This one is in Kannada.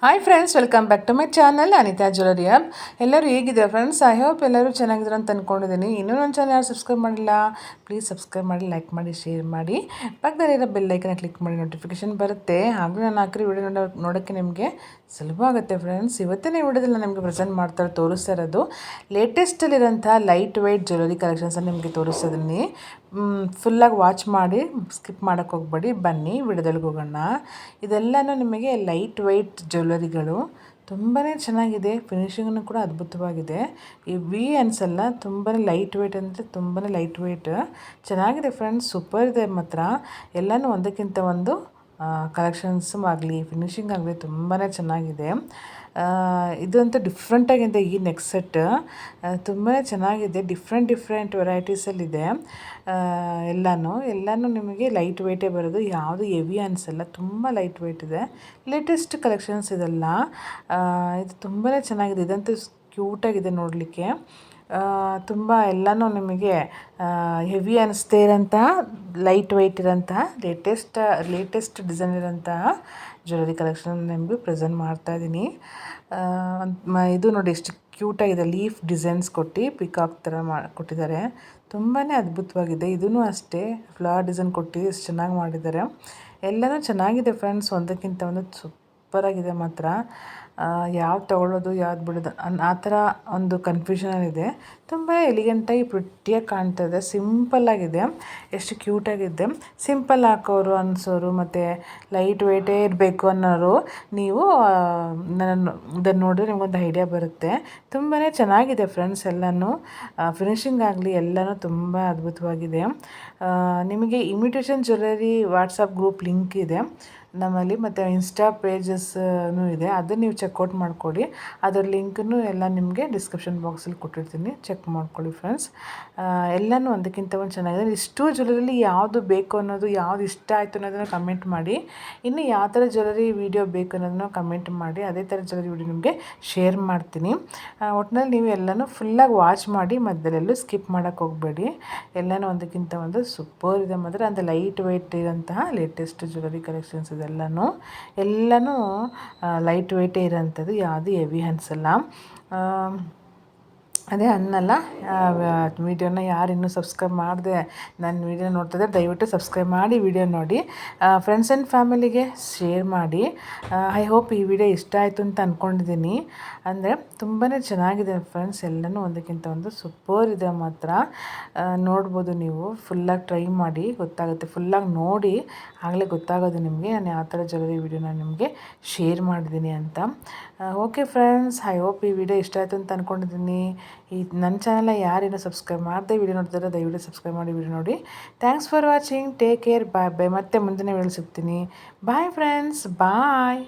Hi friends, welcome back to my channel Anita jewellery hub. ಎಲ್ಲರೂ ಹೇಗಿದ್ದಾರೆ ಫ್ರೆಂಡ್ಸ್? ಐ ಹೋಪ್ ಎಲ್ಲರೂ ಚೆನ್ನಾಗಿದ್ದಾರೆ ಅಂತ ಅಂದ್ಕೊಂಡಿದ್ದೀನಿ. ಇನ್ನೂ ನನ್ನ ಚಾನಲ್ ಯಾರು ಸಬ್ಸ್ಕ್ರೈಬ್ ಮಾಡಿಲ್ಲ, ಪ್ಲೀಸ್ ಸಬ್ಸ್ಕ್ರೈಬ್ ಮಾಡಿ, ಲೈಕ್ ಮಾಡಿ, ಶೇರ್ ಮಾಡಿ, ಪಕ್ಕದಲ್ಲಿರೋ ಬೆಲ್ ಐಕನ್ನ ಕ್ಲಿಕ್ ಮಾಡಿ, ನೋಟಿಫಿಕೇಶನ್ ಬರುತ್ತೆ. ಹಾಗೂ ನಾನು ಹಾಕಿರೋ ವಿಡಿಯೋ ನೋಡೋಕ್ಕೆ ನಿಮಗೆ ಸುಲಭ ಆಗುತ್ತೆ ಫ್ರೆಂಡ್ಸ್. ಇವತ್ತಿನ ವಿಡಿಯೋದಲ್ಲಿ ನಾನು ನಿಮಗೆ ಪ್ರೆಸೆಂಟ್ ತೋರಿಸ್ತಾ ಇರೋದು ಲೇಟೆಸ್ಟಲ್ಲಿರೋಂಥ ಲೈಟ್ ವೆಯ್ಟ್ ಜ್ಯುವೆಲರಿ ಕಲೆಕ್ಷನ್ಸನ್ನು ನಿಮಗೆ ತೋರಿಸ್ತಿದ್ದೀನಿ. ಫುಲ್ಲಾಗಿ ವಾಚ್ ಮಾಡಿ, ಸ್ಕಿಪ್ ಮಾಡೋಕ್ಕೆ ಹೋಗ್ಬೇಡಿ. ಬನ್ನಿ ವಿಡಿಯೋದೊಳಗೆ ಹೋಗೋಣ. ಇದೆಲ್ಲನೂ ನಿಮಗೆ ಲೈಟ್ ವೆಯ್ಟ್ ಜ್ಯುವೆಲರಿಗಳು, ತುಂಬಾ ಚೆನ್ನಾಗಿದೆ. ಫಿನಿಶಿಂಗನ್ನು ಕೂಡ ಅದ್ಭುತವಾಗಿದೆ. ಈ ವಿ ಅನ್ಸಲ್ಲ, ತುಂಬಾ ಲೈಟ್ ವೆಯ್ಟ್ ಅಂದರೆ ತುಂಬಾ ಲೈಟ್ ವೆಯ್ಟ್ ಚೆನ್ನಾಗಿದೆ ಫ್ರೆಂಡ್ಸ್. ಸೂಪರ್ ಇದೆ ಮಾತ್ರ. ಎಲ್ಲನೂ ಒಂದಕ್ಕಿಂತ ಒಂದು ಕಲೆಕ್ಷನ್ಸ್ ಆಗಲಿ, ಫಿನಿಶಿಂಗ್ ಆಗಲಿ ತುಂಬಾ ಚೆನ್ನಾಗಿದೆ. ಇದಂತೂ ಡಿಫ್ರೆಂಟಾಗಿದೆ. ಈ ನೆಕ್ ಸೆಟ್ ತುಂಬಾ ಚೆನ್ನಾಗಿದೆ. ಡಿಫ್ರೆಂಟ್ ವೆರೈಟೀಸಲ್ಲಿದೆ. ಎಲ್ಲನೂ ನಿಮಗೆ ಲೈಟ್ ವೆಯ್ಟೇ ಬರೋದು, ಯಾವುದು ಹೆವಿ ಅನಿಸಲ್ಲ. ತುಂಬ ಲೈಟ್ ವೆಯ್ಟ್ ಇದೆ. ಲೇಟೆಸ್ಟ್ ಕಲೆಕ್ಷನ್ಸ್ ಇದೆಲ್ಲ. ಇದು ತುಂಬಾ ಚೆನ್ನಾಗಿದೆ. ಇದಂತೂ ಕ್ಯೂಟಾಗಿದೆ ನೋಡಲಿಕ್ಕೆ. ತುಂಬ ಎಲ್ಲನೂ ನಿಮಗೆ ಹೆವಿ ಅನ್ನಿಸ್ದೇ ಇರೋಂಥ, ಲೈಟ್ ವೆಯ್ಟ್ ಇರೋಂಥ, ಲೇಟೆಸ್ಟ್ ಡಿಸೈನ್ ಇರೋಂತಹ ಜ್ಯುವೆಲರಿ ಕಲೆಕ್ಷನ್ ನಿಮಗೆ ಪ್ರೆಸೆಂಟ್ ಮಾಡ್ತಾಯಿದ್ದೀನಿ. ಇದು ನೋಡಿ ಎಷ್ಟು ಕ್ಯೂಟಾಗಿದೆ. ಲೀಫ್ ಡಿಸೈನ್ಸ್ ಕೊಟ್ಟು ಪಿಕಾಕ್ ಥರ ಕೊಟ್ಟಿದ್ದಾರೆ. ತುಂಬಾ ಅದ್ಭುತವಾಗಿದೆ. ಇದೂ ಅಷ್ಟೇ ಫ್ಲವರ್ ಡಿಸೈನ್ ಕೊಟ್ಟು ಎಷ್ಟು ಚೆನ್ನಾಗಿ ಮಾಡಿದ್ದಾರೆ. ಎಲ್ಲನೂ ಚೆನ್ನಾಗಿದೆ ಫ್ರೆಂಡ್ಸ್. ಒಂದಕ್ಕಿಂತ ಒಂದು ಸೂಪರಾಗಿದೆ ಮಾತ್ರ. ಯಾವ್ದು ತೊಗೊಳ್ಳೋದು ಯಾವ್ದು ಬಿಡೋದು ಆ ಥರ ಒಂದು ಕನ್ಫ್ಯೂಷನಲ್ಲಿದೆ. ತುಂಬ ಎಲಿಗೆಂಟಾಗಿ ಪ್ರಿಟ್ಟಿಯಾಗಿ ಕಾಣ್ತಾಯಿದೆ. ಸಿಂಪಲ್ಲಾಗಿದೆ. ಎಷ್ಟು ಕ್ಯೂಟಾಗಿದೆ. ಸಿಂಪಲ್ ಹಾಕೋರು ಅನಿಸೋರು ಮತ್ತು ಲೈಟ್ ವೆಯ್ಟೇ ಇರಬೇಕು ಅನ್ನೋರು ನೀವು ಇದನ್ನು ನೋಡಿದ್ರೆ ನಿಮಗೊಂದು ಐಡಿಯಾ ಬರುತ್ತೆ. ತುಂಬಾ ಚೆನ್ನಾಗಿದೆ ಫ್ರೆಂಡ್ಸ್. ಎಲ್ಲನೂ ಫಿನಿಶಿಂಗ್ ಆಗಲಿ ಎಲ್ಲನೂ ತುಂಬ ಅದ್ಭುತವಾಗಿದೆ. ನಿಮಗೆ imitation jewellery WhatsApp group link ಇದೆ ನಮ್ಮಲ್ಲಿ, ಮತ್ತು ಇನ್ಸ್ಟಾ ಪೇಜಸ್ನೂ ಇದೆ. ಅದನ್ನು ನೀವು ಚೆಕ್ಔಟ್ ಮಾಡಿಕೊಡಿ. ಅದರ ಲಿಂಕನ್ನು ಎಲ್ಲ ನಿಮಗೆ ಡಿಸ್ಕ್ರಿಪ್ಷನ್ ಬಾಕ್ಸಲ್ಲಿ ಕೊಟ್ಟಿರ್ತೀನಿ, ಚೆಕ್ ಮಾಡ್ಕೊಳ್ಳಿ ಫ್ರೆಂಡ್ಸ್. ಎಲ್ಲನೂ ಒಂದಕ್ಕಿಂತ ಒಂದು ಚೆನ್ನಾಗಿದೆ. ಇಷ್ಟು ಜ್ಯುವೆಲರಿಲಿ ಯಾವುದು ಬೇಕು ಅನ್ನೋದು, ಯಾವುದು ಇಷ್ಟ ಆಯಿತು ಅನ್ನೋದನ್ನು ಕಮೆಂಟ್ ಮಾಡಿ. ಇನ್ನು ಯಾವ ಥರ ಜ್ಯುವೆಲರಿ ವೀಡಿಯೋ ಬೇಕು ಅನ್ನೋದನ್ನು ಕಮೆಂಟ್ ಮಾಡಿ. ಅದೇ ಥರ ಜ್ಯುವೆಲರಿ ವೀಡಿಯೋ ನಿಮಗೆ ಶೇರ್ ಮಾಡ್ತೀನಿ. ಒಟ್ಟಿನಲ್ಲಿ ನೀವು ಎಲ್ಲನೂ ಫುಲ್ಲಾಗಿ ವಾಚ್ ಮಾಡಿ, ಮಧ್ಯದಲ್ಲೂ ಸ್ಕಿಪ್ ಮಾಡೋಕ್ಕೆ ಹೋಗಬೇಡಿ. ಎಲ್ಲನೂ ಒಂದಕ್ಕಿಂತ ಒಂದು ಸೂಪರ್ ಇದೆ ಮಾತ್ರ. ಅಂದರೆ ಲೈಟ್ ವೆಯ್ಟ್ ಇರೋಂತಹ ಲೇಟೆಸ್ಟ್ ಜ್ಯುವೆಲರಿ ಕಲೆಕ್ಷನ್ಸ್ ಇದೆಲ್ಲನೂ ಲೈಟ್ ವೆಯ್ಟೇ ಇರೋಂಥದ್ದು, ಯಾವುದು ಹೆವಿ ಅನಿಸಲ್ಲ. ಅದೇ ಅನ್ನಲ್ಲ, ವೀಡಿಯೋನ ಯಾರು ಇನ್ನೂ ಸಬ್ಸ್ಕ್ರೈಬ್ ಮಾಡಿದೆ ನನ್ನ ವೀಡಿಯೋ ನೋಡ್ತಿದ್ದೆ, ದಯವಿಟ್ಟು ಸಬ್ಸ್ಕ್ರೈಬ್ ಮಾಡಿ ವೀಡಿಯೋ ನೋಡಿ. ಫ್ರೆಂಡ್ಸ್ ಆ್ಯಂಡ್ ಫ್ಯಾಮಿಲಿಗೆ ಶೇರ್ ಮಾಡಿ. ಐ ಹೋಪ್ ಈ ವಿಡಿಯೋ ಇಷ್ಟ ಆಯಿತು ಅಂತ ಅಂದ್ಕೊಂಡಿದ್ದೀನಿ. ಅಂದರೆ ತುಂಬಾ ಚೆನ್ನಾಗಿದೆ ಫ್ರೆಂಡ್ಸ್. ಎಲ್ಲನೂ ಒಂದಕ್ಕಿಂತ ಒಂದು ಸೂಪರ್ ಇದೆ ಮಾತ್ರ. ನೋಡ್ಬೋದು ನೀವು. ಫುಲ್ಲಾಗಿ ಟ್ರೈ ಮಾಡಿ, ಗೊತ್ತಾಗುತ್ತೆ. ಫುಲ್ಲಾಗಿ ನೋಡಿ ಆಗಲೇ ಗೊತ್ತಾಗೋದು ನಿಮಗೆ ನಾನು ಯಾವ ಥರ ಜ್ಯುವೆಲರಿ ವೀಡಿಯೋನ ನಿಮಗೆ ಶೇರ್ ಮಾಡಿದ್ದೀನಿ ಅಂತ. ಓಕೆ ಫ್ರೆಂಡ್ಸ್, ಐ ಹೋಪ್ ಈ ವಿಡಿಯೋ ಇಷ್ಟ ಆಯಿತು ಅಂತ ಅಂದ್ಕೊಂಡಿದ್ದೀನಿ. ನನ್ನ ಚಾನಲ್ನ ಯಾರೇನೋ ಸಬ್ಸ್ಕ್ರೈಬ್ ಮಾಡದೆ ವಿಡಿಯೋ ನೋಡ್ತಾರೆ, ದಯವಿಟ್ಟು ಸಬ್ಸ್ಕ್ರೈಬ್ ಮಾಡಿ ವಿಡಿಯೋ ನೋಡಿ. Thanks for watching. Take care. Bye. ಮತ್ತೆ ಮುಂದಿನ ವಿಡಿಯೋ ಸಿಗ್ತೀನಿ. ಬಾಯ್ ಫ್ರೆಂಡ್ಸ್, ಬಾಯ್.